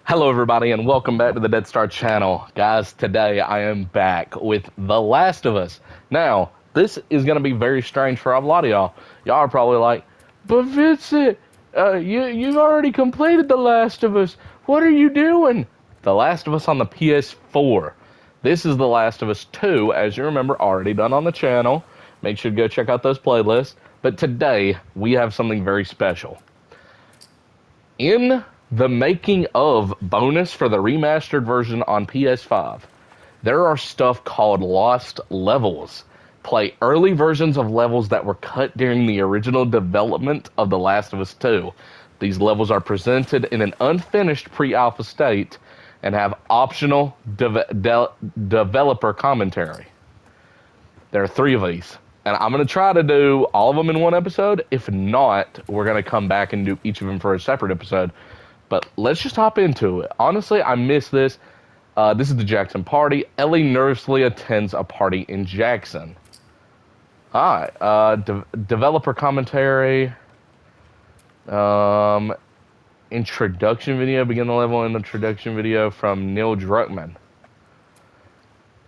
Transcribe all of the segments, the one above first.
Hello, everybody, and welcome back to the Dead Star channel. Guys, today I am back with The Last of Us. Now, this is going to be very strange for a lot of y'all. Y'all are probably like, but Vincent, you've already completed The Last of Us. What are you doing? The Last of Us on the PS4. This is The Last of Us 2, as you remember, already done on the channel. Make sure to go check out those playlists. But today, we have something very special. In the making of bonus for the remastered version on PS5, there are stuff called lost levels. Play early versions of levels that were cut during the original development of The Last of Us 2. These levels are presented in an unfinished pre alpha state and have optional developer commentary. There are three of these. And I'm going to try to do all of them in one episode. If not, we're going to come back and do each of them for a separate episode. But let's just hop into it. Honestly, I miss this. This is the Jackson party. Ellie nervously attends a party in Jackson. All right. Developer commentary. Um, introduction video. Begin the level introduction video from Neil Druckmann.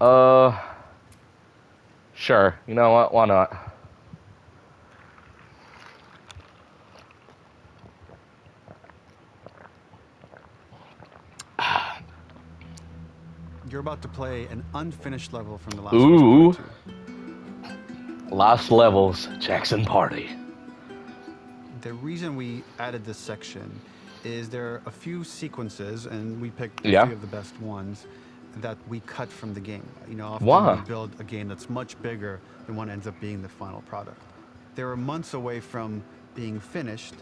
Uh, sure. You know what? Why not? You're about to play an unfinished level from The Last of Us Ooh. Part 2. Lost levels. Jackson party. The reason we added this section is there are a few sequences, and we picked a Yeah. few of the best ones, that we cut from the game. You know, often Why? we build a game that's much bigger than what ends up being the final product. They were months away from being finished,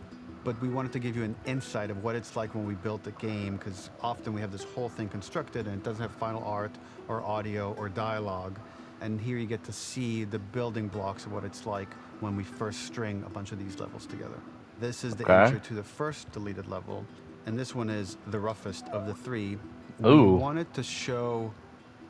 but we wanted to give you an insight of what it's like when we built the game, because often we have this whole thing constructed and it doesn't have final art or audio or dialogue. And here you get to see the building blocks of what it's like when we first string a bunch of these levels together. This is the Okay. intro to the first deleted level, and this one is the roughest of the three. Ooh. We wanted to show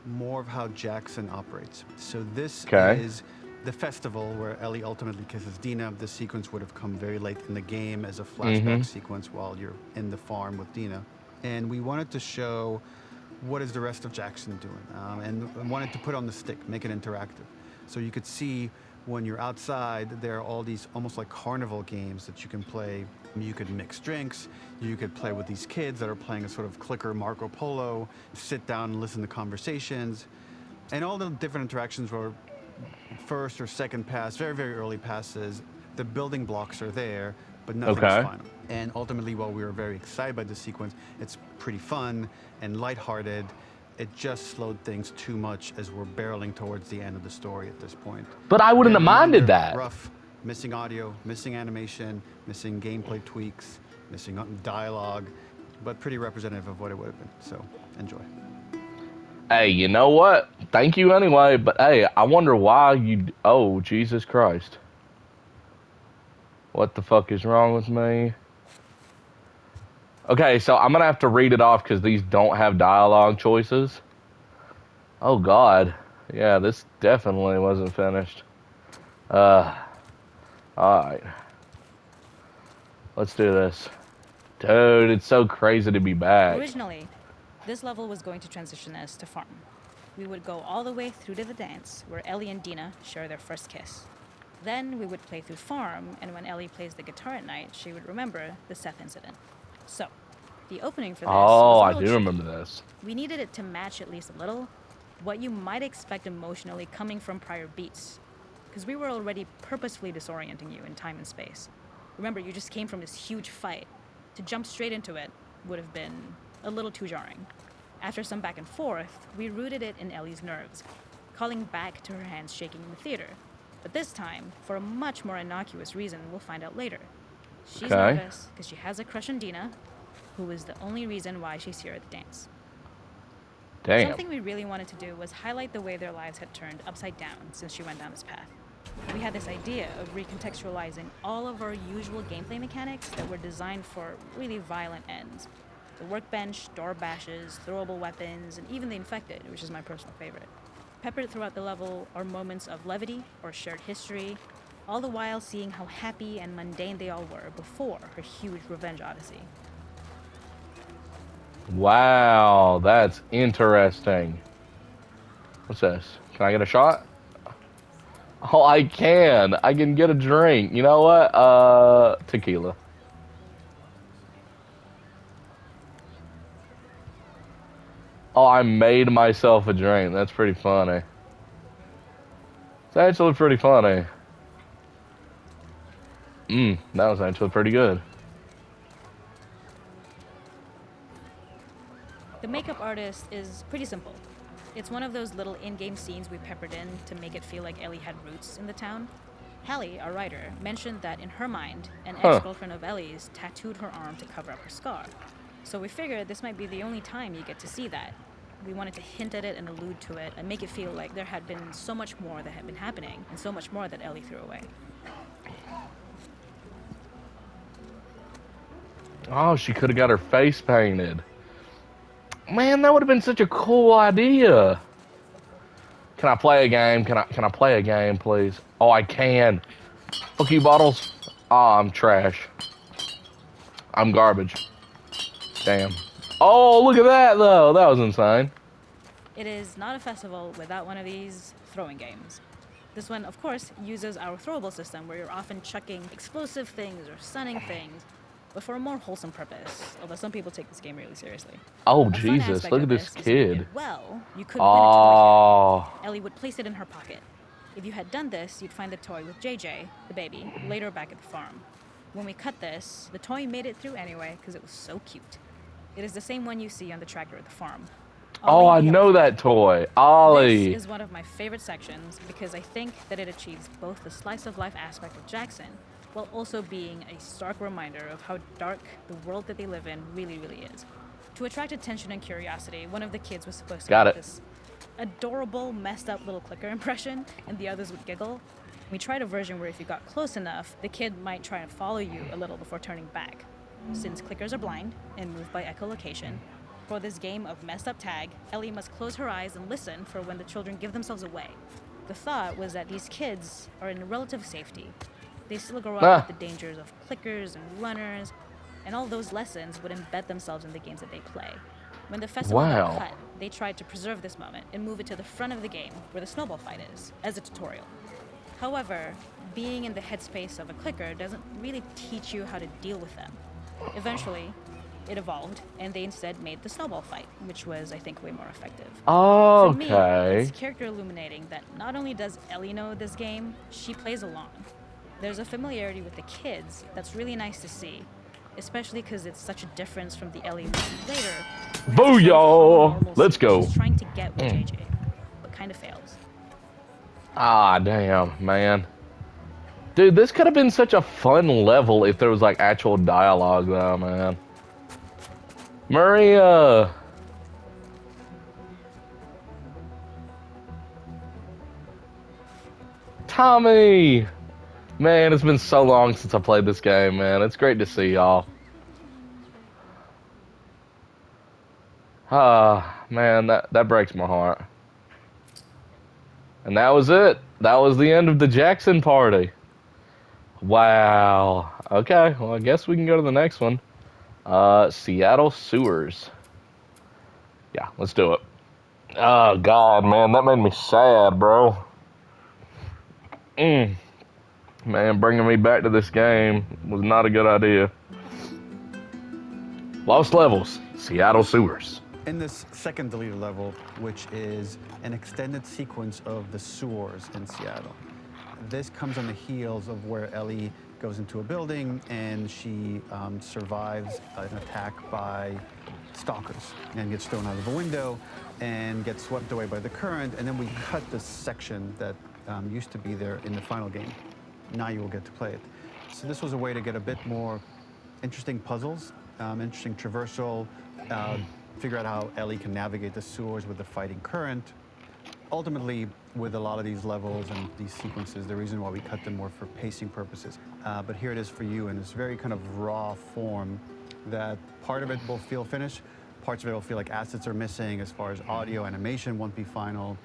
more of how Jackson operates. So this Okay. is the festival where Ellie ultimately kisses Dina. This sequence would have come very late in the game as a flashback sequence while you're in the farm with Dina. And we wanted to show what is the rest of Jackson doing, and wanted to put on the stick, make it interactive. So you could see when you're outside, there are all these almost like carnival games that you can play. You could mix drinks, you could play with these kids that are playing a sort of clicker Marco Polo, sit down and listen to conversations. And all the different interactions were first or second pass, very, very early passes. The building blocks are there, but nothing's Okay. final. And ultimately, while we were very excited by the sequence, it's pretty fun and lighthearted. It just slowed things too much as we're barreling towards the end of the story at this point. But I wouldn't have Again, minded reminder, that. Rough, missing audio, missing animation, missing gameplay tweaks, missing dialogue, but pretty representative of what it would have been. So enjoy. Hey, you know what? Thank you anyway, but hey, I wonder why you. Oh, Jesus Christ. What the fuck is wrong with me? Okay, so I'm gonna have to read it off because these don't have dialogue choices. Oh, God. Yeah, this definitely wasn't finished. Alright. Let's do this. Dude, it's so crazy to be back. Originally, this level was going to transition us to farm. We would go all the way through to the dance, where Ellie and Dina share their first kiss. Then we would play through farm, and when Ellie plays the guitar at night, she would remember the Seth incident. So, the opening for this Oh, was a I little do tricky. remember this. We needed it to match at least a little what you might expect emotionally coming from prior beats, because we were already purposefully disorienting you in time and space. Remember, you just came from this huge fight. To jump straight into it would have been a little too jarring. After some back and forth, we rooted it in Ellie's nerves, calling back to her hands shaking in the theater. But this time, for a much more innocuous reason we'll find out later. She's Okay. nervous because she has a crush on Dina, who is the only reason why she's here at the dance. Damn. Something we really wanted to do was highlight the way their lives had turned upside down since she went down this path. We had this idea of recontextualizing all of our usual gameplay mechanics that were designed for really violent ends. The workbench, door bashes, throwable weapons, and even the infected, which is my personal favorite. Peppered throughout the level are moments of levity or shared history, all the while seeing how happy and mundane they all were before her huge revenge odyssey. Wow, that's interesting. What's this? Can I get a shot? Oh, I can. I can get a drink. You know what? Tequila. Oh, I made myself a drink. That's pretty funny. It's actually pretty funny. That was actually pretty good. The makeup artist is pretty simple. It's one of those little in-game scenes we peppered in to make it feel like Ellie had roots in the town. Hallie, our writer, mentioned that in her mind, an Huh. ex-girlfriend of Ellie's tattooed her arm to cover up her scar. So we figured this might be the only time you get to see that. We wanted to hint at it and allude to it and make it feel like there had been so much more that had been happening and so much more that Ellie threw away. Oh, she could have got her face painted. Man, that would have been such a cool idea. Can I play a game? Can I play a game, please? Oh, I can. Fuck you, bottles. Oh, I'm trash. I'm garbage. Damn. Oh, look at that, though. That was insane. It is not a festival without one of these throwing games. This one, of course, uses our throwable system where you're often chucking explosive things or stunning things, but for a more wholesome purpose, although some people take this game really seriously. Oh, A fun Jesus. aspect Look of at this this is if you kid. did well, you could win a toy Oh. here. Ellie would place it in her pocket. If you had done this, you'd find the toy with JJ, the baby, later back at the farm. When we cut this, the toy made it through anyway because it was so cute. It is the same one you see on the tractor at the farm. Oh, Ollie I the know elephant. that toy. This Ollie. is one of my favorite sections because I think that it achieves both the slice of life aspect of Jackson while also being a stark reminder of how dark the world that they live in really, really is. To attract attention and curiosity, one of the kids was supposed to Got make it. this adorable, messed up little clicker impression, and the others would giggle. We tried a version where if you got close enough, the kid might try and follow you a little before turning back. Since clickers are blind and move by echolocation, for this game of messed up tag, Ellie must close her eyes and listen for when the children give themselves away. The thought was that these kids are in relative safety. They still grow up with the dangers of clickers and runners, and all those lessons would embed themselves in the games that they play. When the festival Wow. got cut, they tried to preserve this moment and move it to the front of the game where the snowball fight is, as a tutorial. However, being in the headspace of a clicker doesn't really teach you how to deal with them. Eventually, it evolved, and they instead made the snowball fight, which was, I think, way more effective. For me, Okay. it's character illuminating that not only does Ellie know this game, she plays along. There's a familiarity with the kids that's really nice to see, especially because it's such a difference from the Ellie we see later. who has a sort of Booyah! normalcy. Let's go. She's trying to get with JJ, but kind of fails. Ah, damn, man. Dude, this could have been such a fun level if there was, like, actual dialogue, though, man. Maria! Tommy! Man, it's been so long since I played this game, man. It's great to see y'all. Ah, man, that breaks my heart. And that was it. That was the end of the Jackson party. Wow. Okay, well, I guess we can go to the next one. Seattle Sewers. Yeah, let's do it. Oh, God, man, that made me sad, bro. Man, bringing me back to this game was not a good idea. Lost Levels, Seattle Sewers. In this second deleted level, which is an extended sequence of the sewers in Seattle, this comes on the heels of where Ellie goes into a building and she survives an attack by stalkers and gets thrown out of a window and gets swept away by the current. And then we cut this section that used to be there in the final game. Now you will get to play it. So this was a way to get a bit more interesting puzzles, interesting traversal, figure out how Ellie can navigate the sewers with the fighting current. Ultimately, with a lot of these levels and these sequences, the reason why we cut them were for pacing purposes. But here it is for you in this very kind of raw form that part of it will feel finished, parts of it will feel like assets are missing as far as audio, animation won't be final,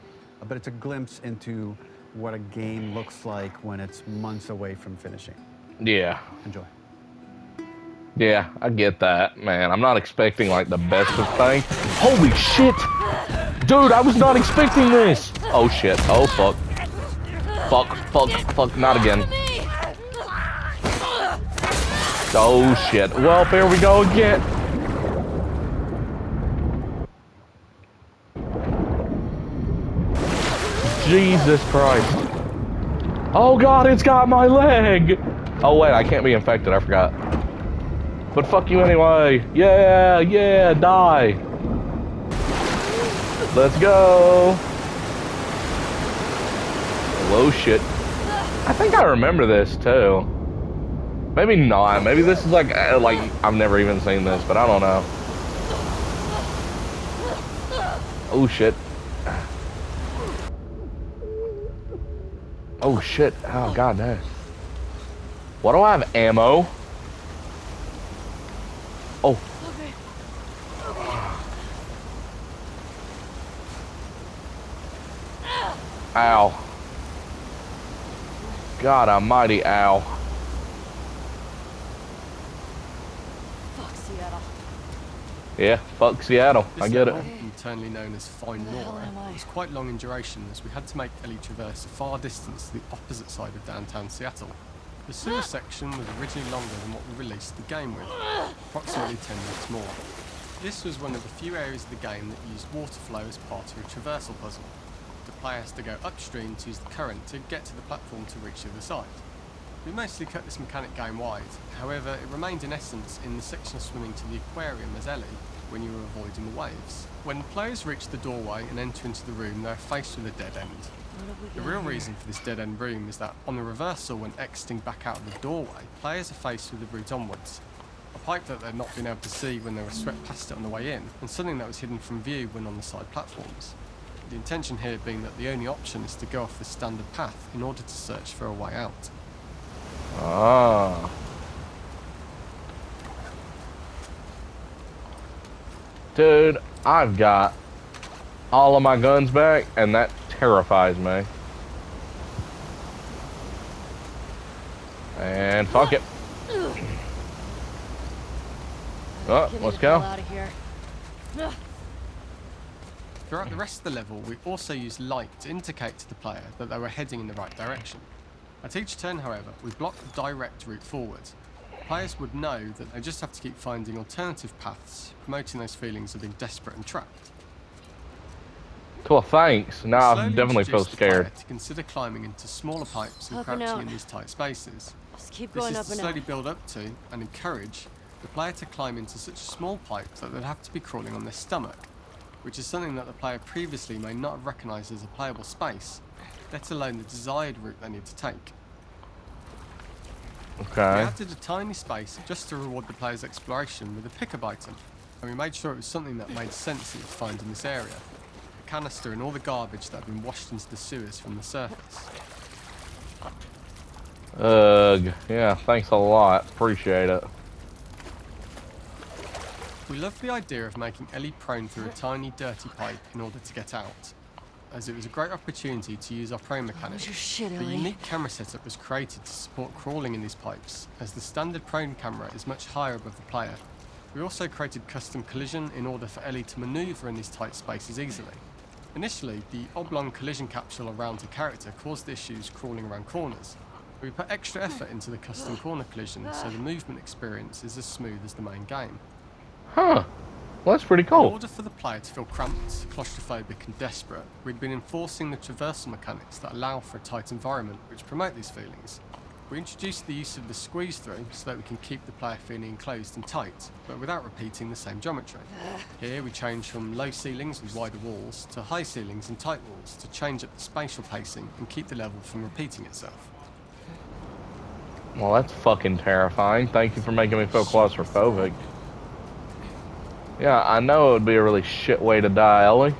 but it's a glimpse into what a game looks like when it's months away from finishing. Yeah. Enjoy. Yeah, I get that, man. I'm not expecting like the best of things. Holy shit! Dude, I was not expecting this! Oh shit. Oh fuck. Fuck, fuck, fuck, not again. Oh shit. Well, here we go again. Jesus Christ. Oh god, it's got my leg! Oh wait, I can't be infected, I forgot. But fuck you anyway. Yeah, yeah, die. Let's go. Oh shit. I think I remember this too. Maybe not. Maybe this is like I've never even seen this, but I don't know. Oh shit. Oh shit. Oh god no. What do I have? Ammo? Oh. Okay. Ow. God almighty, ow. Fuck Seattle. Yeah, fuck Seattle. I This get it. level, internally known as Find Where the hell Nora, am I? was quite long in duration as we had to make Ellie traverse a far distance to the opposite side of downtown Seattle. The sewer section was originally longer than what we released the game with, approximately 10 minutes more. This was one of the few areas of the game that used water flow as part of a traversal puzzle. The player has to go upstream to use the current to get to the platform to reach the other side. We mostly cut this mechanic game-wide, however it remained in essence in the section of swimming to the aquarium as Ellie, when you were avoiding the waves. When players reach the doorway and enter into the room, they are faced with a dead end. What have we The got real here? reason for this dead end room is that on the reversal when exiting back out of the doorway, players are faced with the route onwards. A pipe that they'd not been able to see when they were swept past it on the way in, and something that was hidden from view when on the side platforms. The intention here being that the only option is to go off the standard path in order to search for a way out. Ah. Dude, I've got all of my guns back, and that terrifies me. And fuck it. Oh, Get me let's the hell go. out of here. Ugh. Throughout the rest of the level, we also used light to indicate to the player that they were heading in the right direction. At each turn, however, we blocked the direct route forward. Players would know that they just have to keep finding alternative paths, promoting those feelings of being desperate and trapped. Well, thanks. Now I Slowly definitely feel introduced the player scared. to consider climbing into smaller pipes and Up and crouching out. in these tight spaces. Just keep This going is up to and slowly out. build up to and encourage the player to climb into such small pipes that they'd have to be crawling on their stomach, which is something that the player previously may not have recognised as a playable space, let alone the desired route they need to take. We Okay. added a tiny space just to reward the player's exploration with a pickup item, and we made sure it was something that made sense that you'd find in this area. A canister and all the garbage that had been washed into the sewers from the surface. Ugh. Yeah, thanks a lot. Appreciate it. We loved the idea of making Ellie prone through a tiny dirty pipe in order to get out, as it was a great opportunity to use our prone mechanic. Where's your shit, The Ellie? unique camera setup was created to support crawling in these pipes, as the standard prone camera is much higher above the player. We also created custom collision in order for Ellie to manoeuvre in these tight spaces easily. Initially, the oblong collision capsule around her character caused issues crawling around corners. We put extra effort into the custom corner collision, so the movement experience is as smooth as the main game. Huh. Well, that's pretty In cool. order for the player to feel cramped, claustrophobic and desperate, we'd been enforcing the traversal mechanics that allow for a tight environment which promote these feelings. We introduced the use of the squeeze through so that we can keep the player feeling enclosed and tight, but without repeating the same geometry. Here we change from low ceilings with wider walls to high ceilings and tight walls to change up the spatial pacing and keep the level from repeating itself. Well, that's fucking terrifying. Thank you for making me feel claustrophobic. Yeah, I know it would be a really shit way to die, Ellie.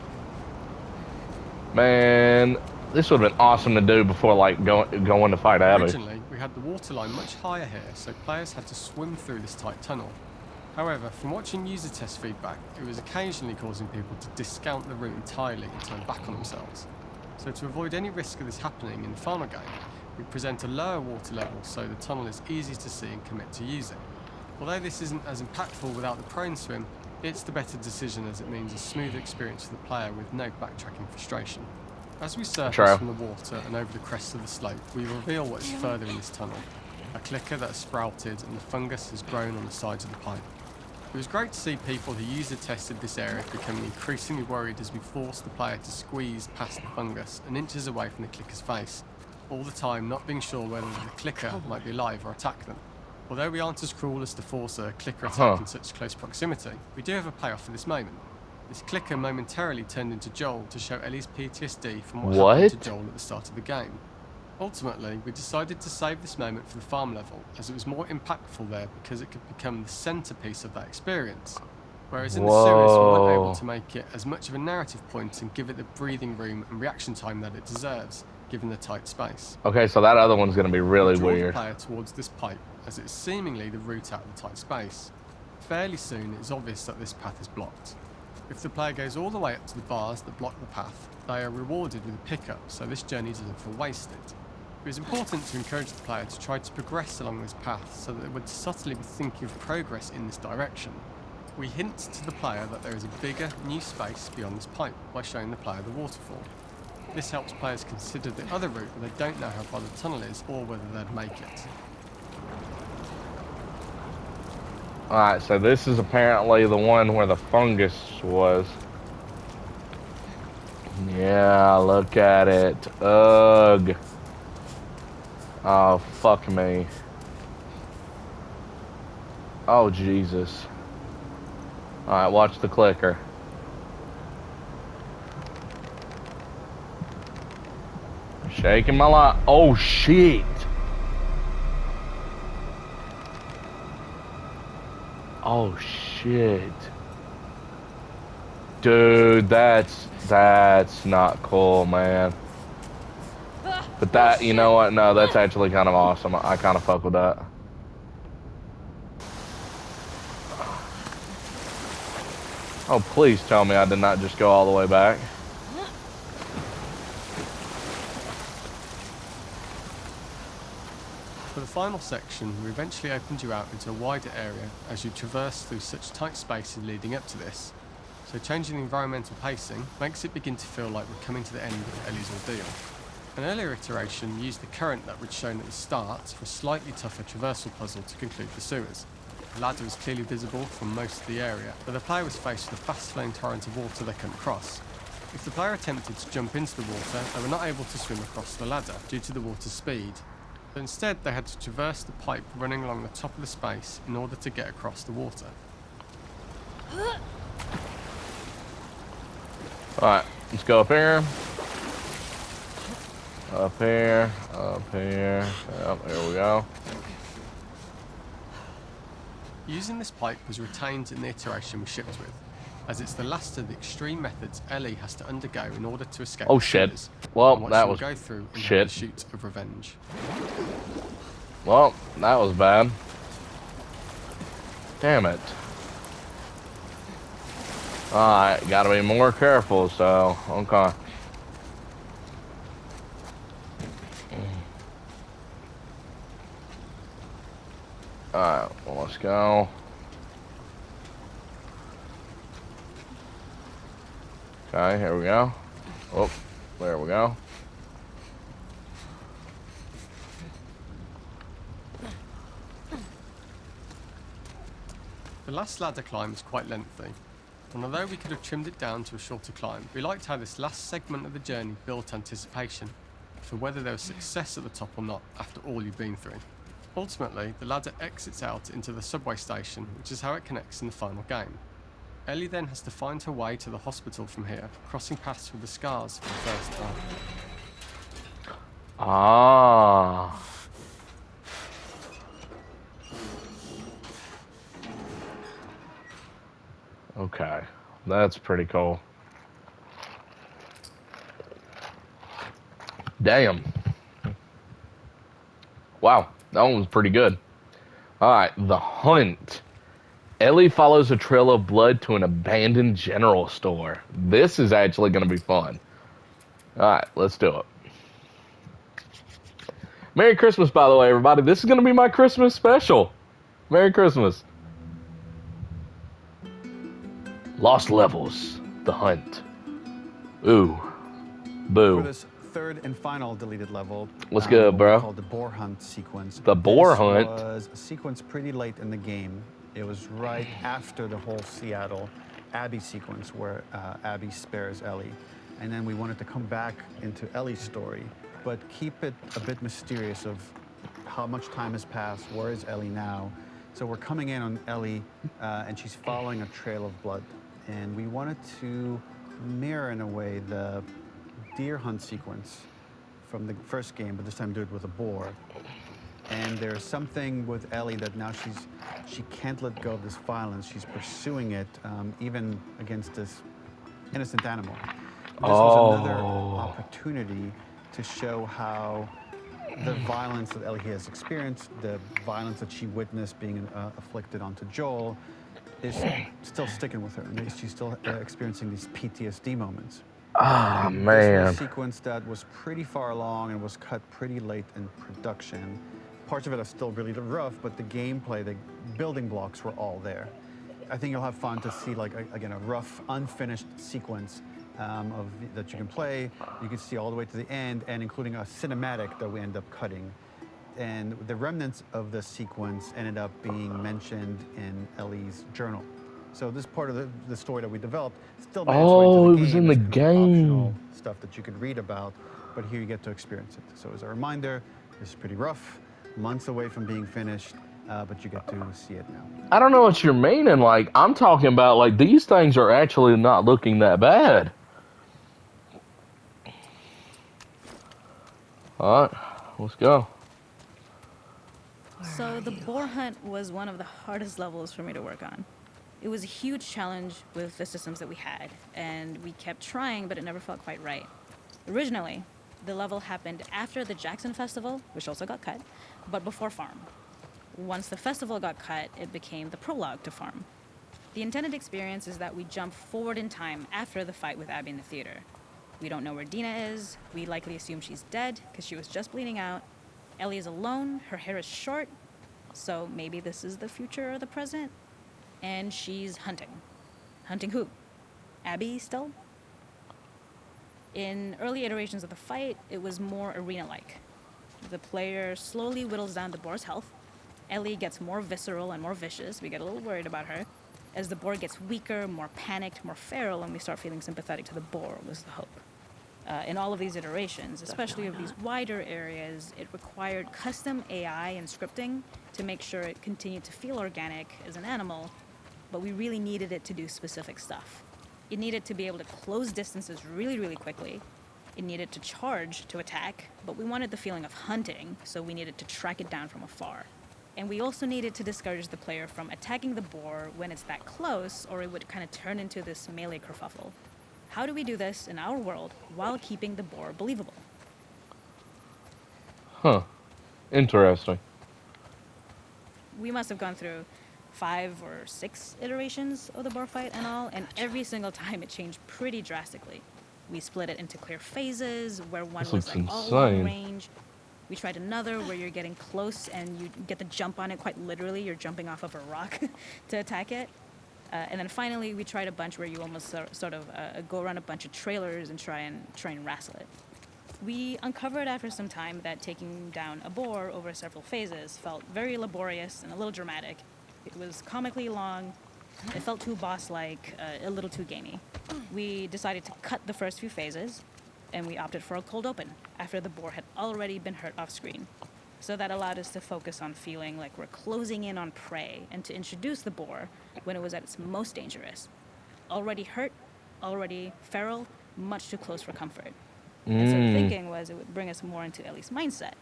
Man, this would have been awesome to do before, like, going to fight Abby. Originally, we had the water line much higher here, so players had to swim through this tight tunnel. However, from watching user test feedback, it was occasionally causing people to discount the route entirely and turn back on themselves. So to avoid any risk of this happening in the final game, we present a lower water level so the tunnel is easy to see and commit to using. Although this isn't as impactful without the prone swim, it's the better decision as it means a smoother experience for the player with no backtracking frustration. As we surface True. from the water and over the crest of the slope, we reveal what is further in this tunnel. A clicker that has sprouted and the fungus has grown on the sides of the pipe. It was great to see people who user tested this area becoming increasingly worried as we forced the player to squeeze past the fungus and inches away from the clicker's face, all the time not being sure whether the clicker might be alive or attack them. Although we aren't as cruel as to force a clicker attack in such close proximity, we do have a payoff for this moment. This clicker momentarily turned into Joel to show Ellie's PTSD from what happened to Joel at the start of the game. Ultimately, we decided to save this moment for the farm level, as it was more impactful there because it could become the centrepiece of that experience. Whereas in the series, we weren't able to make it as much of a narrative point and give it the breathing room and reaction time that it deserves, given the tight space. Okay, so that other one's going to be really Draw the weird. player towards this pipe, as it's seemingly the route out of the tight space. Fairly soon, it's obvious that this path is blocked. If the player goes all the way up to the bars that block the path, they are rewarded with a pickup, so this journey doesn't feel wasted. It was important to encourage the player to try to progress along this path so that they would subtly be thinking of progress in this direction. We hint to the player that there is a bigger, new space beyond this pipe by showing the player the waterfall. This helps players consider the other route where they don't know how far the tunnel is or whether they'd make it. Alright, so this is apparently the one where the fungus was. Yeah, look at it. Ugh. Oh, fuck me. Oh, Jesus. Alright, watch the clicker. Shaking my light. Oh, shit. Oh, shit. Dude, that's not cool, man. But that, you know what? No, that's actually kind of awesome. I kind of fuck with that. Oh, please tell me I did not just go all the way back. For the final section, we eventually opened you out into a wider area as you traverse through such tight spaces leading up to this. So changing the environmental pacing makes it begin to feel like we're coming to the end of Ellie's ordeal. An earlier iteration used the current that we'd shown at the start for a slightly tougher traversal puzzle to conclude the sewers. The ladder was clearly visible from most of the area, but the player was faced with a fast-flowing torrent of water they couldn't cross. If the player attempted to jump into the water, they were not able to swim across the ladder due to the water's speed. But instead, they had to traverse the pipe running along the top of the space in order to get across the water. Alright, let's go up here. Up here. Up here. Yep, there we go. Using this pipe was retained in the iteration we shipped with, as it's the last of the extreme methods Ellie has to undergo in order to escape Oh the shit. sewers, Well, and what that she will was go through in her shit. pursuit of revenge. Well, that was bad. Damn it. Alright, gotta be more careful, so, okay. Alright, well, let's go. Okay, here we go. Oh, there we go. The last ladder climb is quite lengthy, and although we could have trimmed it down to a shorter climb, we liked how this last segment of the journey built anticipation for whether there was success at the top or not after all you've been through. Ultimately, the ladder exits out into the subway station, which is how it connects in the final game. Ellie then has to find her way to the hospital from here, crossing paths with the scars for the first time. Ah. Okay, that's pretty cool. Damn. Wow, that one was pretty good. Alright, The Hunt. Ellie follows a trail of blood to an abandoned general store. This is actually going to be fun. Alright, let's do it. Merry Christmas, by the way, everybody. This is going to be my Christmas special. Merry Christmas. Lost Levels, The Hunt. Ooh. Boo. For this third and final deleted level, What's good, what bro? we call the boar hunt sequence. The boar this hunt? was a sequence pretty late in the game. It was right after the whole Seattle Abby sequence where Abby spares Ellie. And then we wanted to come back into Ellie's story, but keep it a bit mysterious of how much time has passed, where is Ellie now? So we're coming in on Ellie, and she's following a trail of blood. And we wanted to mirror, in a way, the deer hunt sequence from the first game, but this time do it with a boar. And there's something with Ellie that now she can't let go of this violence. She's pursuing it, even against this innocent animal. This was another opportunity to show how the violence that Ellie has experienced, the violence that she witnessed being afflicted onto Joel, is still sticking with her. And she's still experiencing these PTSD moments. Ah, This man. was a sequence that was pretty far along and was cut pretty late in production. Parts of it are still really rough, but the gameplay, the building blocks were all there. I think you'll have fun to see, like, again, a rough, unfinished sequence that you can play. You can see all the way to the end, and including a cinematic that we end up cutting. And the remnants of the sequence ended up being mentioned in Ellie's journal. So this part of the story that we developed still made its way into the game. It was in the It's kind of game. optional stuff that you could read about, but here you get to experience it. So as a reminder, this is pretty rough, months away from being finished, but you get to see it now. I don't know what you're meaning. Like, I'm talking about, like, these things are actually not looking that bad. All right, let's go. So the boar hunt was one of the hardest levels for me to work on. It was a huge challenge with the systems that we had, and we kept trying, but it never felt quite right. Originally, the level happened after the Jackson Festival, which also got cut, but before Farm. Once the festival got cut, it became the prologue to Farm. The intended experience is that we jump forward in time after the fight with Abby in the theater. We don't know where Dina is. We likely assume she's dead because she was just bleeding out. Ellie is alone. Her hair is short. So maybe this is the future or the present. And she's hunting. Hunting who? Abby still? In early iterations of the fight, it was more arena-like. The player slowly whittles down the boar's health. Ellie gets more visceral and more vicious. We get a little worried about her. As the boar gets weaker, more panicked, more feral, and we start feeling sympathetic to the boar was the hope. In all of these iterations, especially of these wider areas, it required custom AI and scripting to make sure it continued to feel organic as an animal, but we really needed it to do specific stuff. It needed to be able to close distances really, really quickly. It needed to charge to attack, but we wanted the feeling of hunting, so we needed to track it down from afar. And we also needed to discourage the player from attacking the boar when it's that close, or it would kind of turn into this melee kerfuffle. How do we do this in our world while keeping the boar believable? Huh. Interesting. We must have gone through 5 or 6 iterations of the boar fight and all, and every single time it changed pretty drastically. We split it into clear phases, where one This was looks like all long insane. range. We tried another where you're getting close and you get the jump on it quite literally. You're jumping off of a rock to attack it. And then finally, we tried a bunch where you almost sort of go around a bunch of trailers and try and wrestle it. We uncovered after some time that taking down a boar over several phases felt very laborious and a little dramatic. It was comically long. It felt too boss-like, a little too gamey. We decided to cut the first few phases, and we opted for a cold open after the boar had already been hurt off-screen. So that allowed us to focus on feeling like we're closing in on prey and to introduce the boar when it was at its most dangerous. Already hurt, already feral, much too close for comfort. And so the thinking was it would bring us more into Ellie's mindset.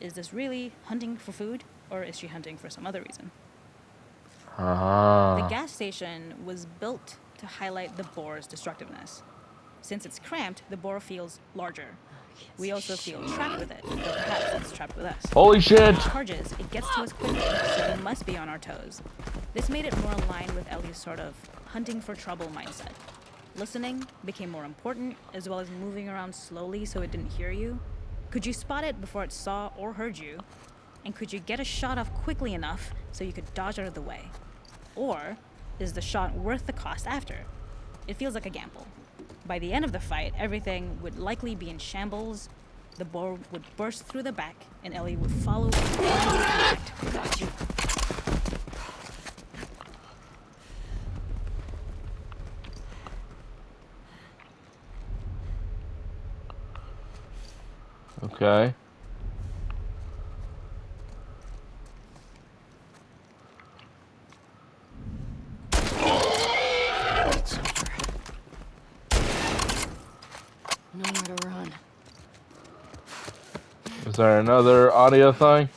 Is this really hunting for food, or is she hunting for some other reason? The gas station was built to highlight the boar's destructiveness. Since it's cramped, the boar feels larger. We also feel trapped with it, or perhaps it's trapped with us. Holy shit! When it charges, it gets to us quickly, so we must be on our toes. This made it more aligned with Ellie's sort of hunting for trouble mindset. Listening became more important, as well as moving around slowly so it didn't hear you. Could you spot it before it saw or heard you? And could you get a shot off quickly enough so you could dodge out of the way? Or is the shot worth the cost after? It feels like a gamble. By the end of the fight, everything would likely be in shambles, the boar would burst through the back, and Ellie would follow in impact. Got you. Okay. It's over. Nowhere to run. Is there another audio thing?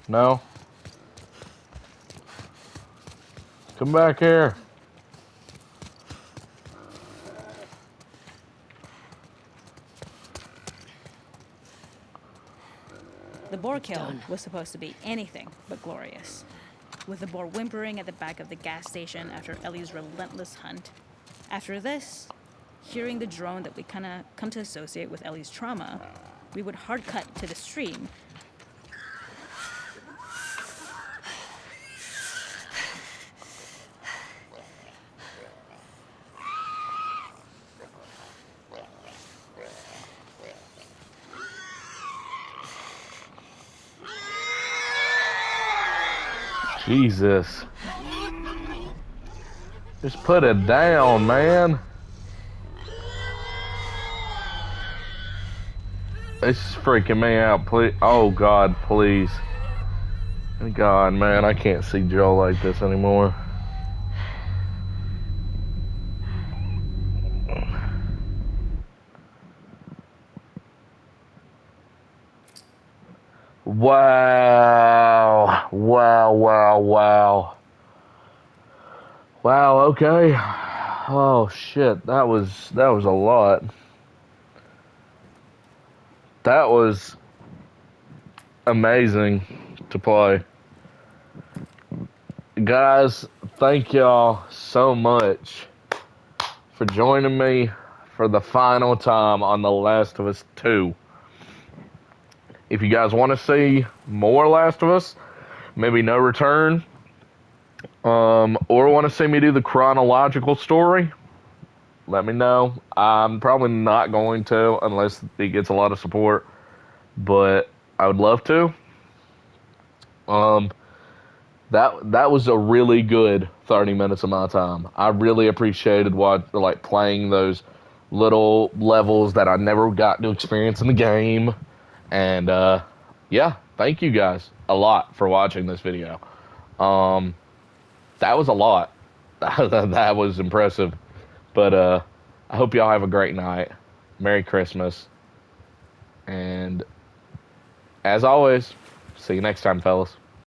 No? Come back here. The boar kill was supposed to be anything but glorious. With the boar whimpering at the back of the gas station after Ellie's relentless hunt. After this, hearing the drone that we kinda come to associate with Ellie's trauma, we would hard cut to the stream. Jesus. Just put it down, man. It's freaking me out, please. Oh, God, please. God, man, I can't see Joe like this anymore. Wow. Wow, wow, wow. Wow, okay. Oh, shit, that was a lot. That was amazing to play. Guys, thank y'all so much for joining me for the final time on The Last of Us 2. If you guys want to see more Last of Us, maybe No Return, or want to see me do the chronological story, let me know. I'm probably not going to unless it gets a lot of support, but I would love to. That was a really good 30 minutes of my time. I really appreciated playing those little levels that I never got to experience in the game. And yeah, thank you guys a lot for watching this video. That was a lot. That was impressive. But I hope y'all have a great night. Merry Christmas. And as always, see you next time, fellas.